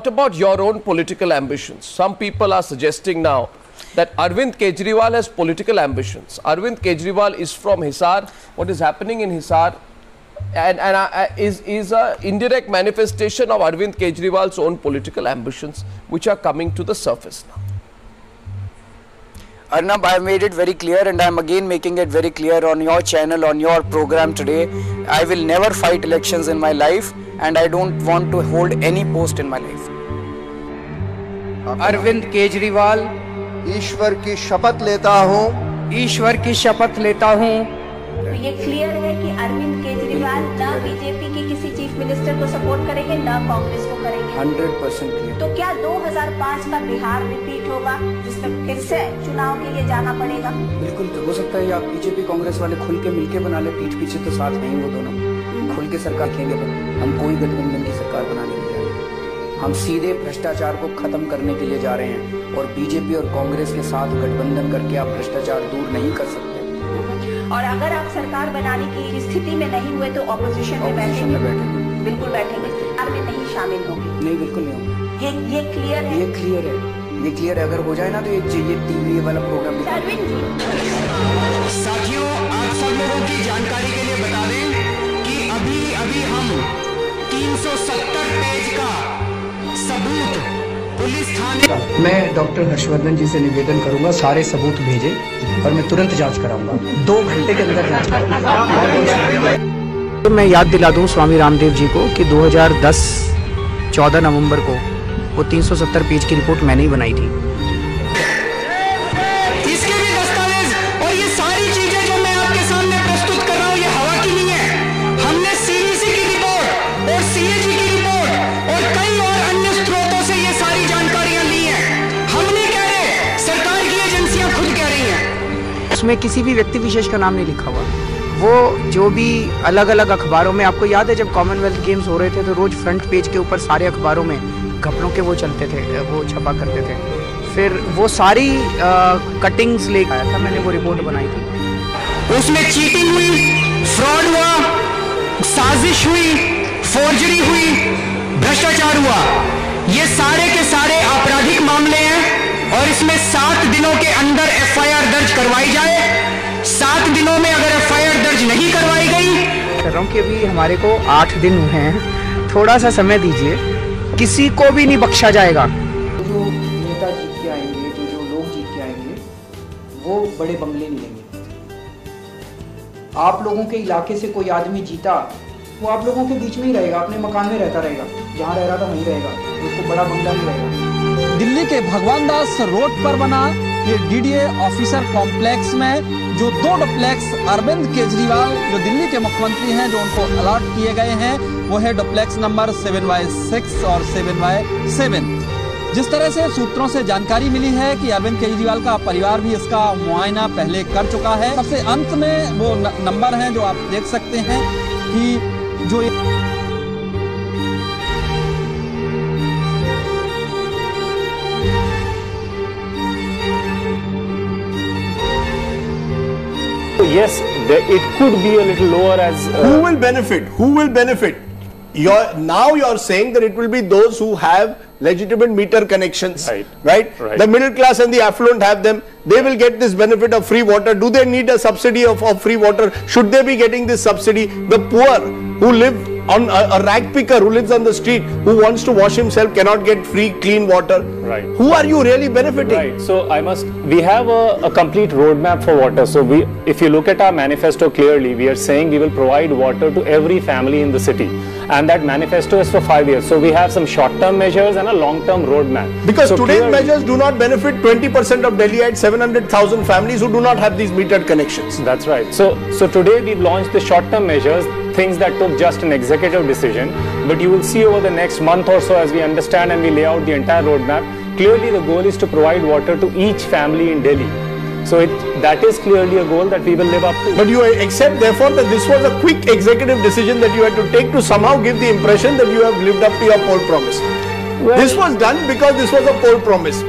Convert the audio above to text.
What about your own political ambitions? Some people are suggesting now that Arvind Kejriwal has political ambitions. Arvind Kejriwal is from Hisar. What is happening in Hisar is an indirect manifestation of Arvind Kejriwal's own political ambitions, which are coming to the surface now. Arnab, I have made it very clear, and I am again making it very clear on your channel, on your program today. I will never fight elections in my life, and I don't want to hold any post in my life. Arvind Kejriwal ईश्वर की शपथ लेता हूँ। ईश्वर की शपथ लेता हूँ। तो ये क्लियर है कि अरविंद केजरीवाल ना बीजेपी के किसी चीफ मिनिस्टर को सपोर्ट करेंगे, ना कांग्रेस को करेंगे। 100% क्लियर। तो क्या 2005 का बिहार रिपीट होगा, जिसमें फिर से चुनाव के लिए जाना पड़ेगा? बिल्कुल, तो हो सकता है आप बीजेपी कांग्रेस वाले खुल के मिलके बना ले, पीठ पीछे तो साथ नहीं वो दोनों खुल के सरकार खेलेंगे, हम कोई गठबंधन की सरकार बनाने के लिए हम सीधे भ्रष्टाचार को खत्म करने के लिए जा रहे हैं, और बीजेपी और कांग्रेस के साथ गठबंधन करके आप भ्रष्टाचार दूर नहीं कर सकते। और अगर आप सरकार बनाने की स्थिति में नहीं हुए तो ऑपोजिशन में बैठेंगे? बिल्कुल बैठेंगे, सरकार में नहीं शामिल होंगे? नहीं, बिल्कुल नहीं होंगे। ये क्लियर है? ये क्लियर है, ये क्लियर है। अगर हो जाए ना तो ये टीवी वाला प्रोग्राम। साथियों, आप सब लोगों की जानकारी के लिए बता दें कि अभी हम 370 पेज का सबूत पुलिस थाने। मैं डॉक्टर हर्षवर्धन जी से निवेदन करूंगा, सारे सबूत भेजें और मैं तुरंत जांच कराऊंगा, 2 घंटे के अंदर जांच कराऊंगा। तो मैं याद दिला दूं स्वामी रामदेव जी को कि 2010-14 नवंबर को वो 370 पेज की रिपोर्ट मैंने ही बनाई थी। इसके भी दस्तावेज और ये सारी चीजें जो मैं आपके सामने प्रस्तुत कर रहा हूँ, ये हवा की नहीं है। हमने सीवीसी की रिपोर्ट और सीएजी की रिपोर्ट और कई और अन्य स्रोतों से ये सारी जानकारियां ली हैं। हम नहीं कह रहे, सरकार की एजेंसियां खुद कह रही हैं। उसमें किसी भी व्यक्ति विशेष का नाम नहीं लिखा हुआ। वो जो भी अलग अलग अखबारों में, आपको याद है जब कॉमनवेल्थ गेम्स हो रहे थे तो रोज फ्रंट पेज के ऊपर सारे अखबारों में घपलों के वो चलते थे, वो छपा करते थे। फिर वो सारी कटिंग्स लेकर आया था, मैंने वो रिपोर्ट बनाई थी। उसमें चीटिंग हुई, फ्रॉड हुआ, साजिश हुई, फोर्जरी हुई, भ्रष्टाचार हुआ। ये सारे के सारे आपराधिक मामले हैं और इसमें 7 दिनों के अंदर एफआईआर दर्ज करवाई जाए। 7 दिनों में अगर एफआईआर दर्ज नहीं करवाई गई, कह रहा हूं कि अभी हमारे को 8 दिन हुए हैं, थोड़ा सा समय दीजिए, किसी को भी नहीं बख्शा जाएगा। जो नेता जीत के आएंगे, जो लोग जीत के आएंगे, वो बड़े बंगले नहीं लेंगे। आप लोगों के इलाके से कोई आदमी जीता, वो आप लोगों के बीच में ही रहेगा, अपने मकान में रहता रहेगा, जहाँ रह रहा था वहीं रहेगा, उसको बड़ा बंगला नहीं रहेगा। दिल्ली के भगवान दास रोड पर बना ये डीडीए ऑफिसर कॉम्प्लेक्स में जो 2 डुप्लेक्स अरविंद केजरीवाल जो दिल्ली के मुख्यमंत्री हैं, जो उनको अलॉट किए गए हैं, वो है डुप्लेक्स नंबर 7/6 और 7/7। जिस तरह से सूत्रों से जानकारी मिली है कि अरविंद केजरीवाल का परिवार भी इसका मुआयना पहले कर चुका है। सबसे अंत में वो नंबर हैं जो आप देख सकते हैं कि जो yes, it could be a little lower as... Who will benefit? Who will benefit? Now you're saying that it will be those who have legitimate meter connections, right? The middle class and the affluent have them. They will get this benefit of free water. Do they need a subsidy of free water? Should they be getting this subsidy? The poor who live on a rag picker who lives on the street, who wants to wash himself, cannot get free clean water. Right. Who are you really benefiting? Right. So we have a complete roadmap for water. So if you look at our manifesto clearly, we are saying we will provide water to every family in the city. And that manifesto is for 5 years. So we have some short-term measures and a long-term roadmap. Because today's measures do not benefit 20% of Delhiites, 700,000 families who do not have these metered connections. That's right. So today we've launched the short-term measures, things that took just an executive decision. But you will see over the next month or so, as we understand and we lay out the entire roadmap, clearly the goal is to provide water to each family in Delhi. So that is clearly a goal that we will live up to. But you accept therefore that this was a quick executive decision that you had to take to somehow give the impression that you have lived up to your poll promise. Well, this was done because this was a poll promise.